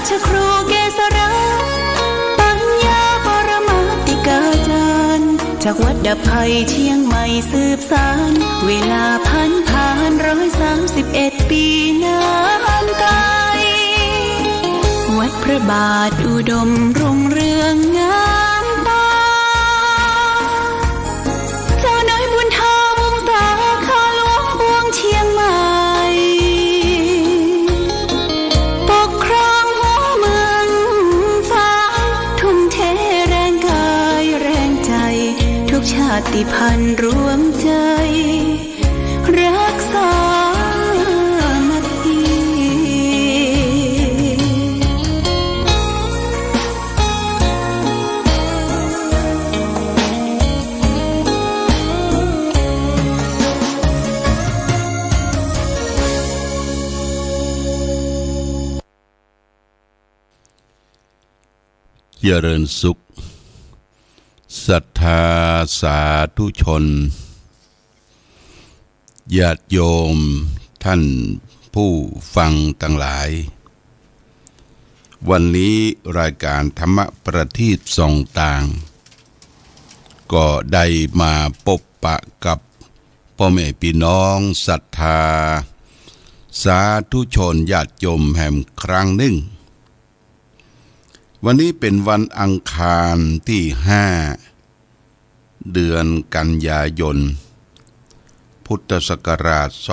ชครูเกษราปัญญาปรมาติกาจารย์จากวัดดับภัยเชียงใหม่สืบสานเวลาผ่าน131 ปีนานไกลวัดพระบาทอุดมรุ่งเรืองงามตาเจ้าน้อยบุญธาวงศาข้าหลวงปวงเชียงใหม่ปกครองหัวเมืองฟ้าทุ่มเทแรงกายแรงใจทุกชาติพันธุ์รวมใจรักษาเจริญสุขศรัทธาสาธุชนญาติโยมท่านผู้ฟังทั้งหลายวันนี้รายการธรรมประทีปส่องต่างก็ได้มาพบปะกับพ่อแม่พี่น้องศรัทธาสาธุชนญาติโยมแห่งครั้งหนึ่งวันนี้เป็นวันอังคารที่5เดือนกันยายนพุทธศักราช2566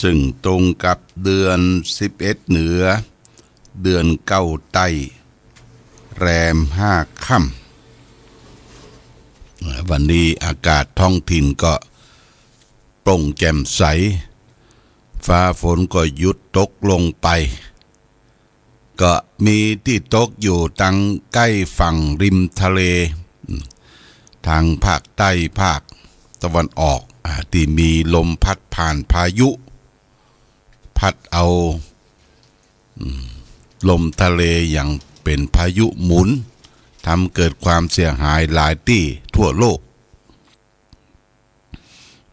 ซึ่งตรงกับเดือน11เหนือเดือน9ใต้แรม5ค่ำวันนี้อากาศท้องถิ่นก็โปร่งแจ่มใสฟ้าฝนก็หยุดตกลงไปก็มีที่ตกอยู่ทางใกล้ฝั่งริมทะเลทางภาคใต้ภาคตะวันออกที่มีลมพัดผ่านพายุพัดเอาลมทะเลอย่างเป็นพายุหมุนทำเกิดความเสียหายหลายที่ทั่วโลก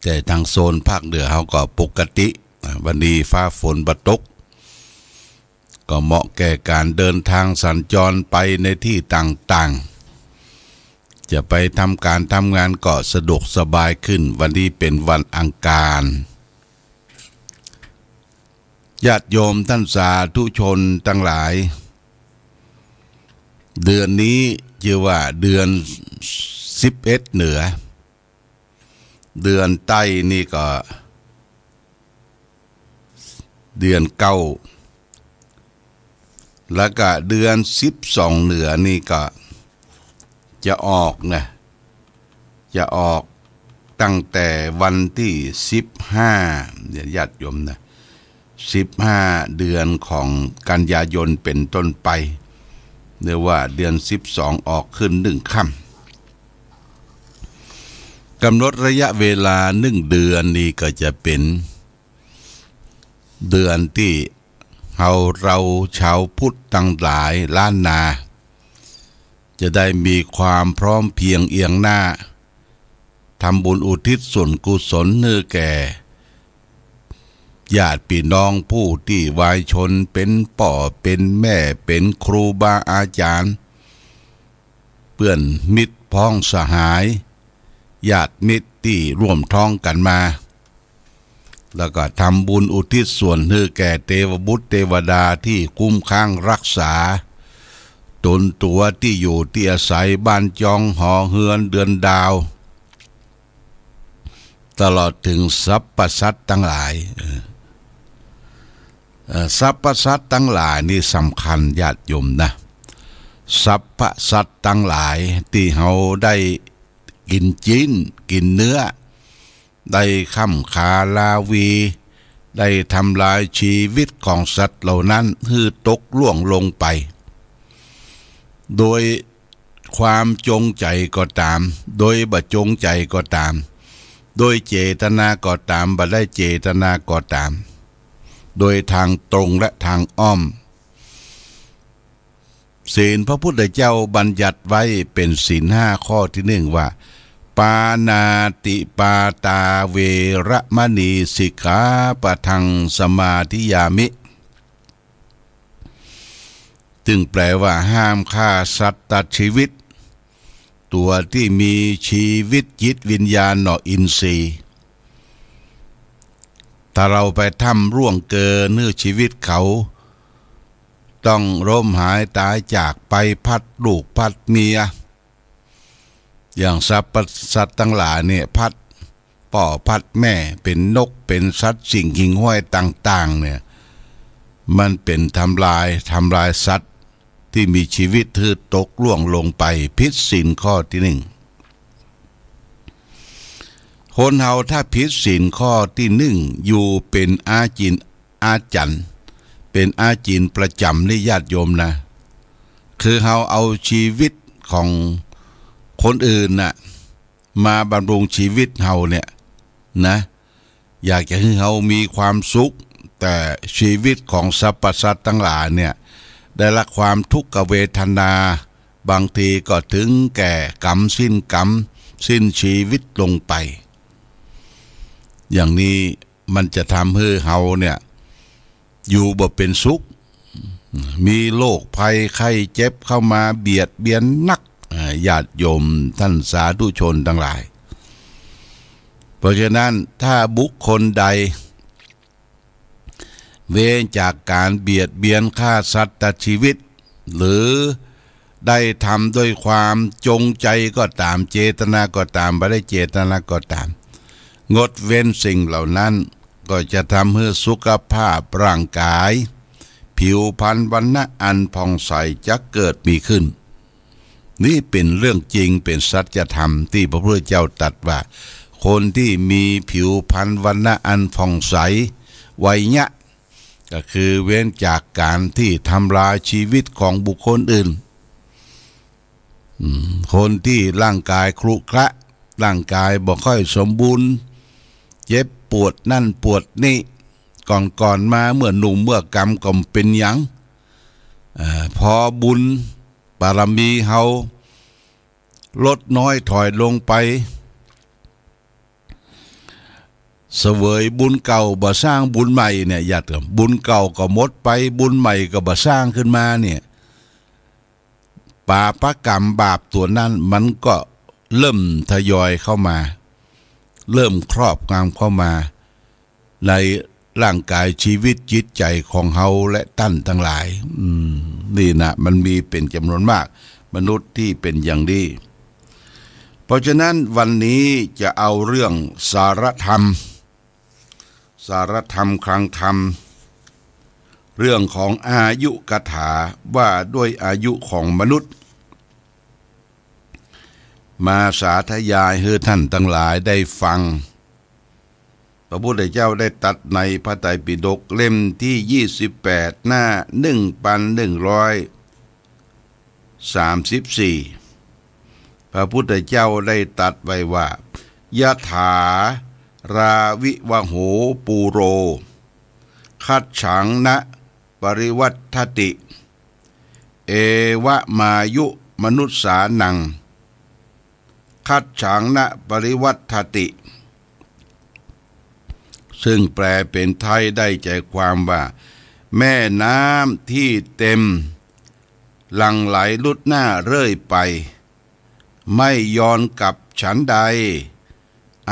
แต่ทางโซนภาคเหนือเขาก็ปกติวันนี้ฟ้าฝนบ่ตกก็เหมาะแก่การเดินทางสัญจรไปในที่ต่างๆจะไปทำการทำงานก็สะดวกสบายขึ้นวันนี้เป็นวันอังคารญาติโยมท่านสาธุชนทั้งหลายเดือนนี้ชื่อว่าเดือน11เหนือเดือนใต้นี่ก็เดือน9แล้วก็เดือน12เหนือนี่ก็จะออกตั้งแต่วันที่15ญาติโยมนะ15เดือนของกันยายนเป็นต้นไปเรียกว่าเดือน12ออกขึ้น1ค่ำกำหนดระยะเวลา1เดือนนี้ก็จะเป็นเดือนที่เราชาวพุทธทั้งหลายล้านนาจะได้มีความพร้อมเพียงเอียงหน้าทำบุญอุทิศส่วนกุศลเนื้อแก่ญาติพี่น้องผู้ที่วายชนเป็นพ่อเป็นแม่เป็นครูบาอาจารย์เพื่อนมิตรพ้องสหายญาติมิตรที่ร่วมท้องกันมาแล้วก็ทำบุญอุทิศส่วนเนื้อแก่เทวบุตรเทวดาที่คุ้มข้างรักษาตนตัวที่อยู่ที่อาศัยบ้านจองหอเฮือนเดือนดาวตลอดถึงสรรพสัตว์ทั้งหลายสรรพสัตว์ทั้งหลายนี่สำคัญญาติโยมนะสรรพสัตว์ทั้งหลายที่เขาได้กินจิ้นกินเนื้อได้ค้ำคาลาวีได้ทำลายชีวิตของสัตว์เหล่านั้นให้ตกล่วงลงไปโดยความจงใจก็ตามโดยบ่จงใจก็ตามโดยเจตนาก็ตามบ่ได้เจตนาก็ตามโดยทางตรงและทางอ้อมศีลพระพุทธเจ้าบัญญัติไว้เป็นศีล5ข้อที่1ว่า ปานาติปาตาเวระมณีสิกขาปะทังสมาธิยามิจึงแปลว่าห้ามฆ่าสัตว์ตัดชีวิตตัวที่มีชีวิตจิตวิญญาณหนออินทรีย์ถ้าเราไปทำร่วงเกินเนื้อชีวิตเขาต้องล้มหายตายจากไปพัดลูกพัดเมียอย่างสัตว์ทั้งหลายเนี่ยพัดป่อพัดแม่เป็นนกเป็นสัตว์สิ่งหิ่งห้อยต่างๆเนี่ยมันเป็นทำลายสัตว์ที่มีชีวิตที่ตกล่วงลงไปผิดศีลข้อที่หนึ่งคนเฮาถ้าผิดศีลข้อที่หนึ่งอยู่เป็นอาจันเป็นอาจินประจำในญาติโยมนะคือเฮาเอาชีวิตของคนอื่นน่ะมาบำรุงชีวิตเฮาเนี่ยนะอยากจะให้เฮามีความสุขแต่ชีวิตของสรรพสัตว์ทั้งหลายเนี่ยได้รับความทุกขเวทนาบางทีก็ถึงแก่กรรมสิ้นชีวิตลงไปอย่างนี้มันจะทำให้เฮาเนี่ยอยู่บ่เป็นสุขมีโรคภัยไข้เจ็บเข้ามาเบียดเบียนนักญาติโยมท่านสาธุชนทั้งหลายเพราะฉะนั้นถ้าบุคคลใดเว้นจากการเบียดเบียนฆ่าสัตว์ตัดชีวิตหรือได้ทำด้วยความจงใจก็ตามเจตนาก็ตามไม่ได้เจตนาก็ตามงดเว้นสิ่งเหล่านั้นก็จะทำให้สุขภาพร่างกายผิวพรรณวรรณะอันผ่องใสจะเกิดมีขึ้นนี่เป็นเรื่องจริงเป็นสัจธรรมที่พระพุทธเจ้าตรัสว่าคนที่มีผิวพรรณวรรณะอันผ่องใสไวยะก็คือเว้นจากการที่ทำลายชีวิตของบุคคลอื่นคนที่ร่างกายครุขระร่างกายบ่ค่อยสมบูรณ์เจ็บปวดนั่นปวดนี่ก่อนมาเมื่อหนุ่มเมื่อกรรมก็เป็นหยังพอบุญบารมีเฮาลดน้อยถอยลงไปเสวยบุญเก่าบ่สร้างบุญใหม่เนี่ยญาติบุญเก่าก็หมดไปบุญใหม่ก็บ่สร้างขึ้นมาเนี่ยปาปกรรมบาปตัวนั้นมันก็เริ่มทยอยเข้ามาเริ่มครอบงำเข้ามาในร่างกายชีวิตจิตใจของเฮาและท่านทั้งหลายนี่นะมันมีเป็นจำนวนมากมนุษย์ที่เป็นอย่างนี้เพราะฉะนั้นวันนี้จะเอาเรื่องสารธรรมคลังธรรมเรื่องของอายุกถาว่าด้วยอายุของมนุษย์มาสาธยายให้ท่านทั้งหลายได้ฟังพระพุทธเจ้าได้ตรัสในพระไตรปิฎกเล่มที่28หน้า1134พระพุทธเจ้าได้ตรัสไว้ว่ายะถาราวิวโหปูโรคัจฉังนะปริวัตถติเอวะมายุมนุสสานังคัจฉังนะปริวัตถติซึ่งแปลเป็นไทยได้ใจความว่าแม่น้ำที่เต็มหลั่งไหลลุดหน้าเรื่อยไปไม่ย้อนกลับฉันใด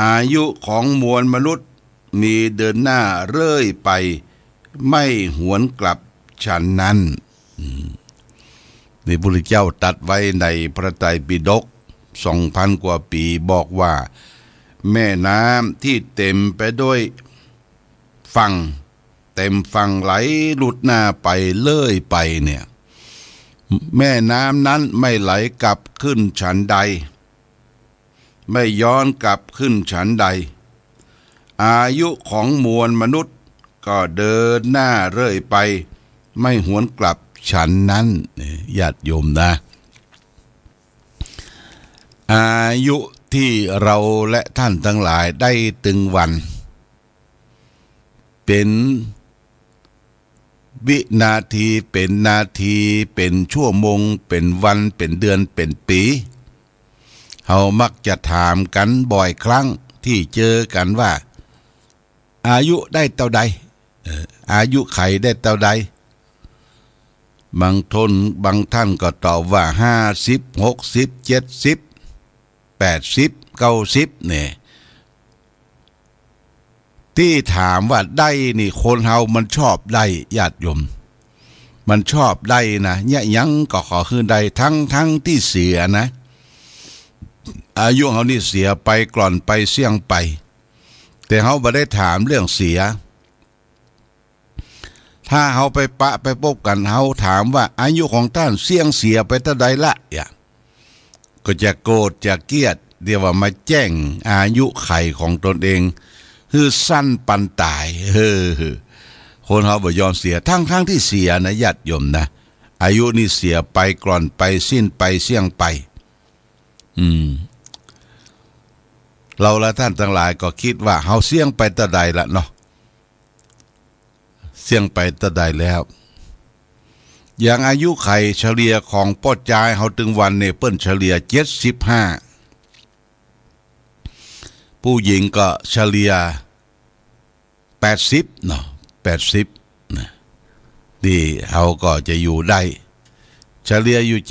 อายุของมวลมนุษย์มีเดินหน้าเรื่อยไปไม่หวนกลับฉันนั้นนี่พระพุทธเจ้าตรัสไว้ในพระไตรปิฎก 2,000 กว่าปีบอกว่าแม่น้ำที่เต็มไปด้วยฝั่งเต็มฝั่งไหลหลุดหน้าไปเลื่อยไปเนี่ยแม่น้ำนั้นไม่ไหลกลับขึ้นฉันใดไม่ย้อนกลับขึ้นฉันใดอายุของมวลมนุษย์ก็เดินหน้าเรื่อยไปไม่หวนกลับฉันนั้นญาติโยมนะอายุที่เราและท่านทั้งหลายได้ตึงวันเป็นวินาทีเป็นนาทีเป็นชั่วโมงเป็นวันเป็นเดือนเป็นปี เฮามักจะถามกันบ่อยครั้งที่เจอกันว่าอายุได้เท่าใดอายุไขได้เท่าใดบางท่านก็ตอบว่า50 60 70 80 90เนี่ยที่ถามว่าได้นี่คนเฮามันชอบได้ญาติโยมมันชอบได้นะเนี่ยยังก็ขอคือได้ทั้งที่เสียนะอายุเฮานี่เสียไปกล่อนไปเสี่ยงไปแต่เฮาบ่ได้ถามเรื่องเสียถ้าเฮาไปไปพบกันเฮาถามว่าอายุของท่านเสี่ยงเสียไปเท่าใดละก็จะโกรธจะเกลียดเดี๋ยวว่ามาแจ้งอายุไขของตนเองคือสั้นปันตายคนเฮาบ่ยอมเสียทั้งที่เสียนะญาติโยมนะอายุนี่เสียไปกล่อนไปสิ้นไปเสี่ยงไปเราและท่านทั้งหลายก็คิดว่าเฮาเสี่ยงไปเท่าใดละเนาะเสี่ยงไปเท่าใดแล้วอย่างอายุไขเฉลี่ยของป้อจายเฮาถึงวันเนี่ยเปิ้นเฉลี่ย75ผู้หญิงก็เฉลี่ย80เนาะ80นะนี่เฮาก็จะอยู่ได้เฉลี่ยอยู่75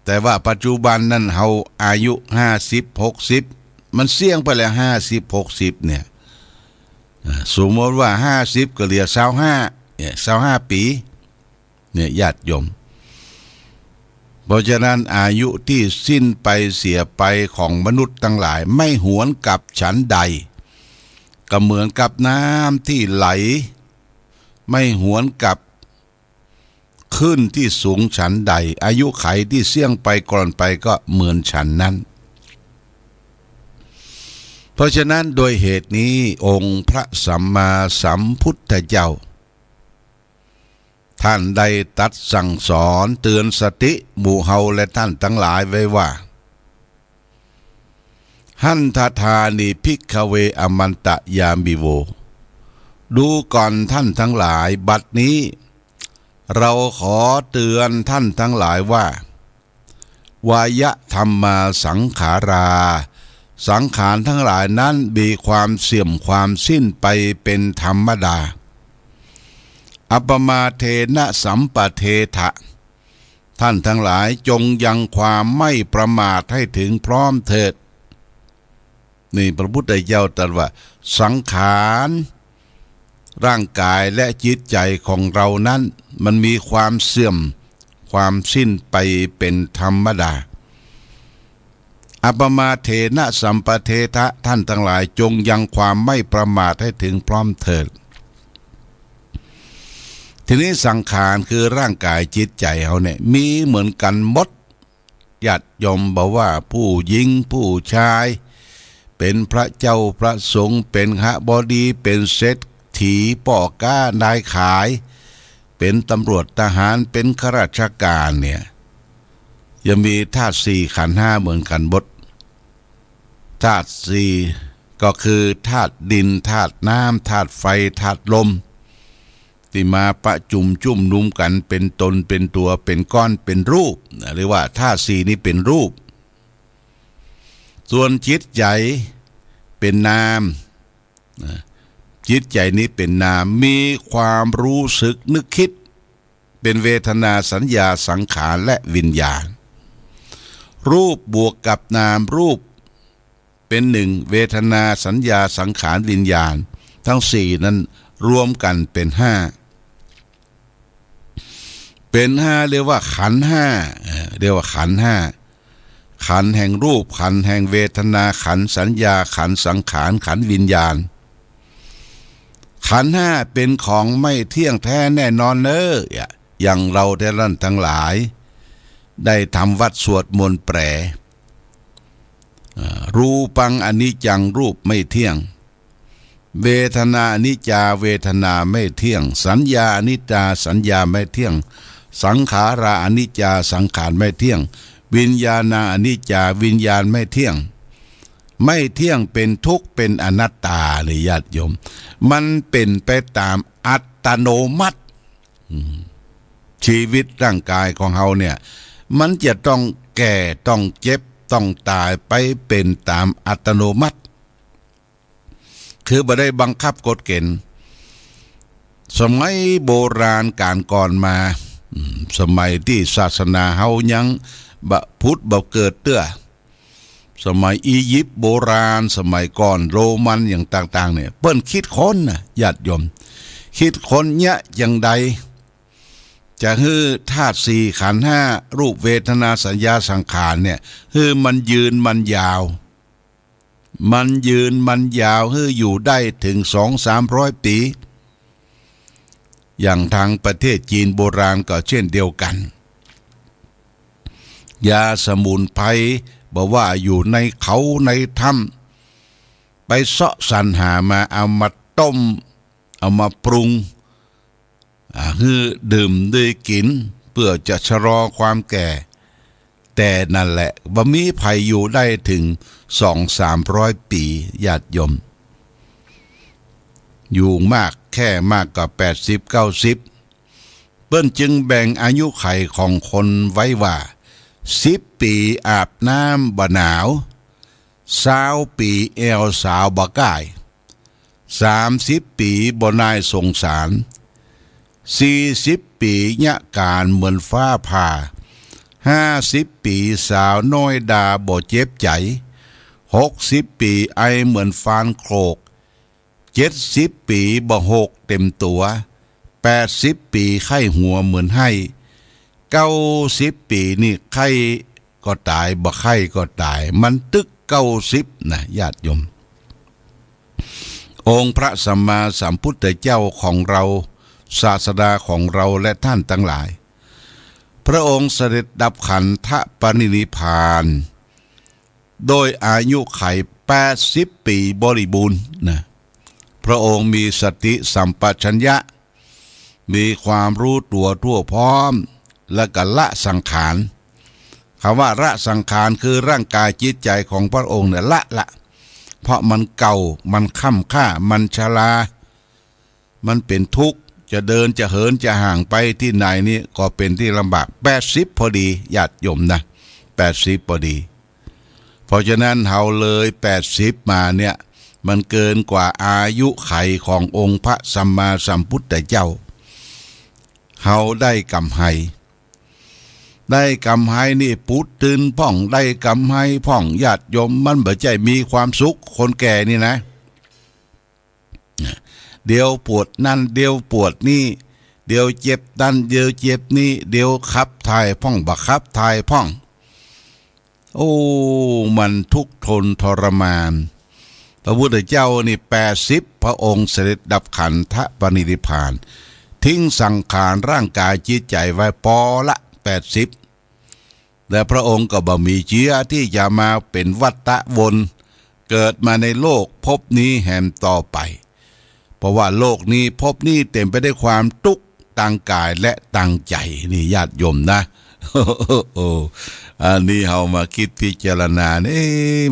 แต่ว่าปัจจุบันนั้นเฮาอายุ50 60มันเสี่ยงไปแล้ว50 60เนี่ยสมมติว่า50ก็เหลือ25เนี่ย25ปีเนี่ยญาติโยมเพราะฉะนั้นอายุที่สิ้นไปเสียไปของมนุษย์ทั้งหลายไม่หวนกลับฉันใดก็เหมือนกับน้ำที่ไหลไม่หวนกลับขึ้นที่สูงฉันใดอายุไขที่เสี่ยงไปก่อนไปก็เหมือนฉันนั้นเพราะฉะนั้นโดยเหตุนี้องค์พระสัมมาสัมพุทธเจ้าท่านได้ตรัสสั่งสอนเตือนสติหมู่เฮาและท่านทั้งหลายไว้ว่าหันทธานิภิกขเวอมันตะยามิโวดูก่อนท่านทั้งหลายบัดนี้เราขอเตือนท่านทั้งหลายว่าวายธรรมาสังขาราสังขารทั้งหลายนั้นมีความเสื่อมความสิ้นไปเป็นธรรมดาอัปมาเทนะสัมปเทถะท่านทั้งหลายจงยังความไม่ประมาทให้ถึงพร้อมเถิดนี่พระพุทธเจ้าตรัสว่าสังขารร่างกายและจิตใจของเรานั้นมันมีความเสื่อมความสิ้นไปเป็นธรรมดาอัปมาเทนะสัมปเทถะท่านทั้งหลายจงยังความไม่ประมาทให้ถึงพร้อมเถิดทีนี้สังขารคือร่างกายจิตใจเขาเนี่ยมีเหมือนกันหมดญาติโยมบอกว่าผู้หญิงผู้ชายเป็นพระเจ้าพระสงฆ์เป็นหบดีเป็นเศรษฐีป่อก้านายขายเป็นตำรวจทหารเป็นข้าราชการเนี่ยยังมีธาตุสี่ขันธ์ห้าเหมือนกันหมดธาตุสี่ก็คือธาตุดินธาตุน้ำธาตุไฟธาตุลมที่มาประจุมจุ่มนุมกันเป็นตนเป็นตัวเป็นก้อนเป็นรูปหรือว่าธาตุสี่นี้เป็นรูปส่วนจิตใจเป็นนามจิตใจนี้เป็นนามมีความรู้สึกนึกคิดเป็นเวทนาสัญญาสังขารและวิญญาณรูปบวกกับนามรูปเป็นหนึ่งเวทนาสัญญาสังขารวิญญาณทั้งสี่นั้นรวมกันเป็นห้าเรียกว่าขันธ์ห้าเรียกว่าขันธ์ห้าขันธ์แห่งรูปขันธ์แห่งเวทนาขันธ์สัญญาขันธ์สังขารขันธ์วิญญาณขันธ์ห้าเป็นของไม่เที่ยงแท้แน่นอนอย่างเราท่านทั้งหลายได้ทำวัดสวดมนต์แปรรูปังอนิจจังรูปไม่เที่ยงเวทนาอนิจจาเวทนาไม่เที่ยงสัญญาอนิจจาสัญญาไม่เที่ยงสังขาราอนิจจาสังขารไม่เที่ยงวิญญาณอนิจจาวิญญาณไม่เที่ยงเป็นทุกข์เป็นอนัตตาเลยญาติโยมมันเป็นไปตามอัตโนมัติชีวิตร่างกายของเราเนี่ยมันจะต้อง แก่ต้องเจ็บต้องตายไปเป็นตามอัตโนมัติคือบ่ได้บังคับกฎเกณฑ์สมัยโบราณการก่อนมาสมัยที่ศาสนาเฮายังบะพุทธบ่เกิดเตื้อสมัยอียิปต์โบราณสมัยก่อนโรมันอย่างต่างๆเนี่ยเปิ้นคิดค้นนะญาติโยมคิดค้นเนี่ยอย่างใดจะฮื้อธาตุสี่ขันธ์ห้ารูปเวทนาสัญญาสังขารเนี่ยฮื้อมันยืนมันยาวมันยืนมันยาวฮื้ออยู่ได้ถึง 200-300 ปีอย่างทางประเทศจีนโบราณก็เช่นเดียวกันยาสมุนไพรบอกว่าอยู่ในเขาในถ้ำไปเสาะสรรหามาเอามาต้มเอามาปรุงฮื้อดื่มด้วยกินเพื่อจะชะลอความแก่แต่นั่นแหละบ่มีไผอยู่ได้ถึง 200-300 ปีญาติโยมอยู่มากแค่มากกว่า80-90เปิ้นจึงแบ่งอายุไขของคนไว้ว่า10 ปีอาบน้ำบ่หนาว20 ปีแอวสาวบ่ก่าย30 ปีบ่นายสงสาร40 ปียะการเหมือนฟ้าผ่า50 ปีสาวน้อยดาบ่เจ็บใจ60 ปีไอเหมือนฟานโครก70 ปีบ่หกเต็มตัว80 ปีไข้หัวเหมือนให้90 ปีนี่ไข้ก็ตายบ่ไข้ก็ตายมันตึก90นะญาติโยมองค์พระสัมมาสัมพุทธเจ้าของเราศาสดาของเราและท่านทั้งหลายพระองค์เสด็จดับขันธปรินิพพานโดยอายุไข80 ปีบริบูรณ์นะพระองค์มีสติสัมปชัญญะมีความรู้ตัวทั่วพร้อมและก็ละสังขารคำว่าละสังขารคือร่างกายจิตใจของพระองค์เนี่ยละเพราะมันเก่ามันค่ำค่ามันชรามันเป็นทุกข์จะเดินจะเหินจะห่างไปที่ไหนนี่ก็เป็นที่ลำบาก80พอดีญาติโยมนะ80พอดีเพราะฉะนั้นเฮาเลย80มาเนี่ยมันเกินกว่าอายุไขขององค์พระสัมมาสัมพุทธเจ้าเฮาได้กำไห้นี่ปุดตื่นพ่องได้กำไห้พ่องญาติโยมมันบ่ใจมีความสุขคนแก่นี่นะเดี๋ยวปวดนั่นเดี๋ยวปวดนี่เดี๋ยวเจ็บนั่นเดี๋ยวเจ็บนี่เดี๋ยวขับถ่ายพ่องบักขับถ่ายพ่องโอ้มันทุกข์ทนทรมานพระพุทธเจ้านี่80พระองค์เสด็จดับขันธปรินิพพานทิ้งสังขารร่างกายจิตใจไว้ปอละ80และพระองค์ก็บ่มีเชื้อที่จะมาเป็นวัฏวนเกิดมาในโลกภพนี้แห่งต่อไปเพราะว่าโลกนี้ภพนี้เต็มไปด้วยความทุกข์ทางกายและทางใจนี่ญาติโยมนะ อันนี้เฮามาคิดพิจารณานี่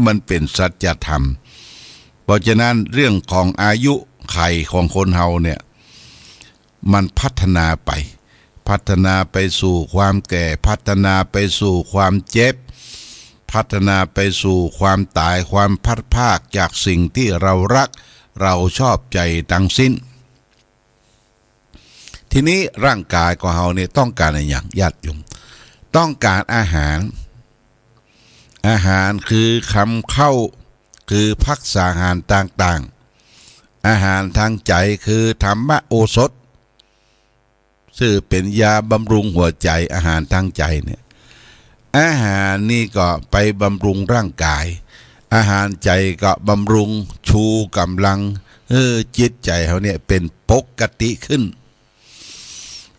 มันเป็นสัจธรรมเพราะฉะนั้นเรื่องของอายุไขของคนเฮาเนี่ยมันพัฒนาไปสู่ความแก่พัฒนาไปสู่ความเจ็บพัฒนาไปสู่ความตายความพัดพรากจากสิ่งที่เรารักเราชอบใจทั้งสิ้นทีนี้ร่างกายของเราเนี่ยต้องการอะไรอย่างญาติโยมต้องการอาหารคือคำเข้าคือภักษาหารต่างๆอาหารทางใจคือธรรมโอสถซึ่งเป็นยาบำรุงหัวใจอาหารทางใจเนี่ยอาหารนี่ก็ไปบำรุงร่างกายอาหารใจก็บำรุงชูกำลังจิตใจเขาเนี่ยเป็นปกติขึ้น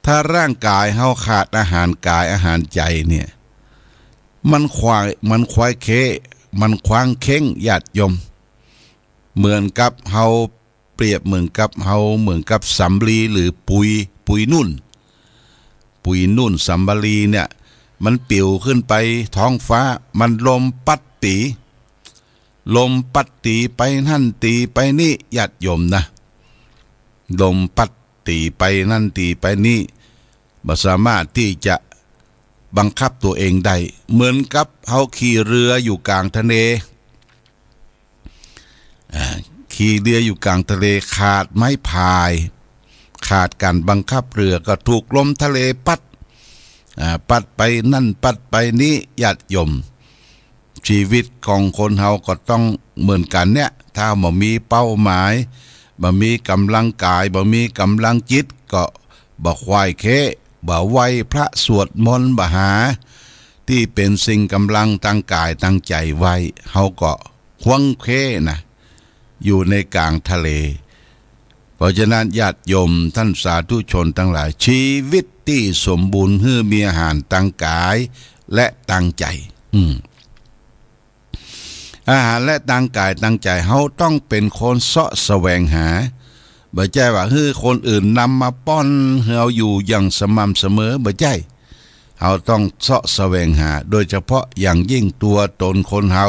ถ้าร่างกายเขาขาดอาหารกายอาหารใจเนี่ยมันควายเคมันควางเค้งญาติโยมเหมือนกับเฮาเปรียบเหมือนกับสำลีหรือปุ๋ยนุ่นสำลีเนี่ยมันปิวขึ้นไปท้องฟ้ามันลมปัดตีไปนั่นตีไปนี่ญาติโยมนะลมปัดตีไปนั่นตีไปนี่บ่สามารถที่จะ บังคับตัวเองได้เหมือนกับเฮาขี่เรืออยู่กลางทะเลขี่เรืออยู่กลางทะเลขาดไม้พายขาดการบังคับเรือก็ถูกลมทะเลปัดไปนั่นปัดไปนี้ญาติโยมชีวิตของคนเฮาก็ต้องเหมือนกันเนี่ยถ้าบ่มีเป้าหมายบ่มีกำลังกายบ่มีกำลังจิตก็บ่ควายเคบ่ไหวพระสวดมนต์บ่หาที่เป็นสิ่งกำลังตั้งกายตั้งใจไว้เฮาก็ควังเคนะอยู่ในกลางทะเลเพราะฉะนั้นญาติโยมท่านสาธุชนทั้งหลายชีวิตที่สมบูรณ์คือมีอาหารตั้งกายและตั้งใจอาหารและตั้งกายตั้งใจเฮาต้องเป็นคนเสาะแสวงหาบ่ใช่ว่าคนอื่นนำมาป้อนเฮาอยู่อย่างสม่ำเสมอบ่ใช่เฮาต้องเสาะแสวงหาโดยเฉพาะอย่างยิ่งตัวตนคนเฮา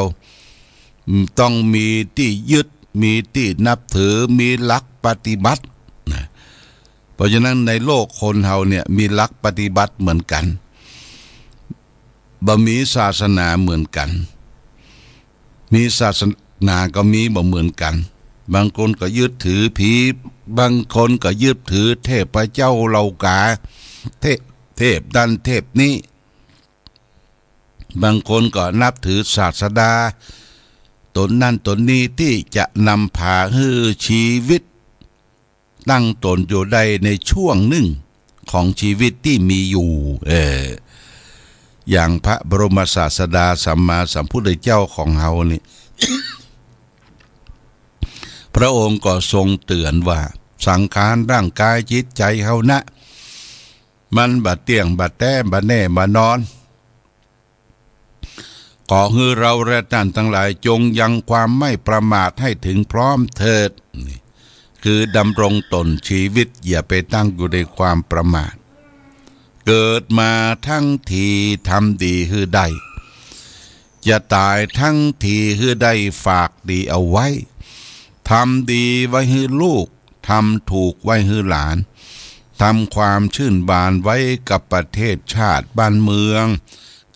ต้องมีที่ยึดมีที่นับถือมีหลักปฏิบัติเพราะฉะนั้นในโลกคนเฮาเนี่ยมีหลักปฏิบัติเหมือนกันบ่มีศาสนาเหมือนกันมีศาสนาก็มีบ่เหมือนกันบางคนก็ยึดถือผีบางคนก็ยึดถือเทพเจ้าเหล่ากาเทพดันเทพนี้บางคนก็นับถือศาสดาตนนั่นตนนี้ที่จะนำพาให้ชีวิตตั้งตนอยู่ได้ในช่วงหนึ่งของชีวิตที่มีอยู่อย่างพระบรมศาสดาสัมมาสัมพุทธเจ้าของเฮานี่ พระองค์ก็ทรงเตือนว่าสังขารร่างกายจิตใจเฮานะมันบาดเตียงบาดแต้บาดแน่บาดนอนขอให้เราและท่านทั้งหลายจงยังความไม่ประมาทให้ถึงพร้อมเถิดคือดำรงตนชีวิตอย่าไปตั้งอยู่ในความประมาทเกิดมาทั้งทีทำดีคือได้จะตายทั้งทีคือได้ฝากดีเอาไว้ทำดีไว้ให้ลูกทำถูกไว้ให้หลานทำความชื่นบานไว้กับประเทศชาติบ้านเมือง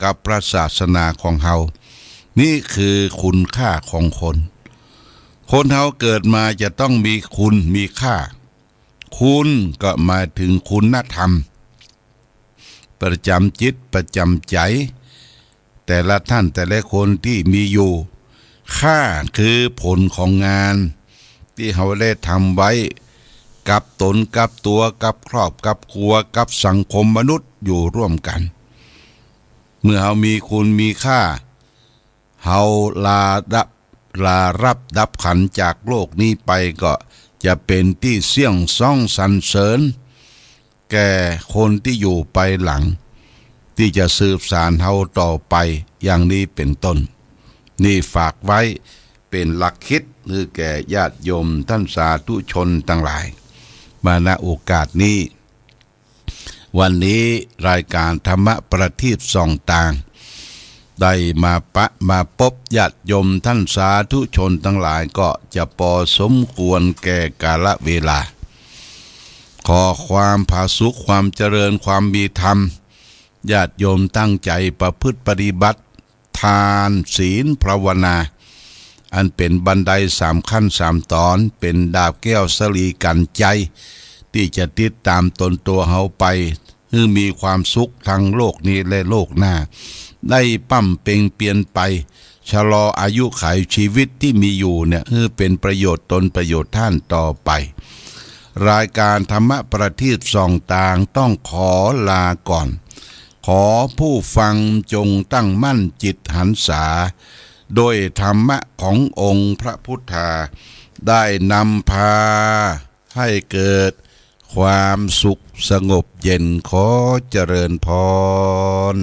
กับพระศาสนาของเฮานี่คือคุณค่าของคนเฮาเกิดมาจะต้องมีคุณมีค่าคุณก็หมายถึงคุณธรรมประจำจิตประจำใจแต่ละท่านแต่ละคนที่มีอยู่ค่าคือผลของงานที่เฮาได้ทำไว้กับตนกับตัวกับครอบกับครัวกับสังคมมนุษย์อยู่ร่วมกันเมื่อเฮามีคุณมีค่าเฮาลารับดับขันจากโลกนี้ไปก็จะเป็นที่เสี่ยงซ่องสรรเสริญแก่คนที่อยู่ไปหลังที่จะสืบสานเฮาต่อไปอย่างนี้เป็นต้นนี่ฝากไว้เป็นหลักคิดคือแก่ญาติโยมท่านสาธุชนทั้งหลายมาณโอกาสนี้วันนี้รายการธรรมะประทีปส่องต่างได้มาพบญาติโยมท่านสาธุชนทั้งหลายก็จะพอสมควรแก่กาลเวลาขอความผาสุกความเจริญความมีธรรมญาติโยมตั้งใจประพฤติปฏิบัติทานศีลภาวนาอันเป็นบันได3 ขั้น 3 ตอนเป็นดาบแก้วสลีกันใจที่จะติดตามตนตัวเฮาไปให้มีความสุขทั้งโลกนี้และโลกหน้าได้ปั้มเป่งเปลี่ยนไปชะลออายุขัยชีวิตที่มีอยู่เนี่ยให้เป็นประโยชน์ตนประโยชน์ท่านต่อไปรายการธรรมะประทีปส่องต่างต้องขอลาก่อนขอผู้ฟังจงตั้งมั่นจิตหันษาโดยธรรมะขององค์พระพุทธาได้นำพาให้เกิดความสุขสงบเย็นขอเจริญพร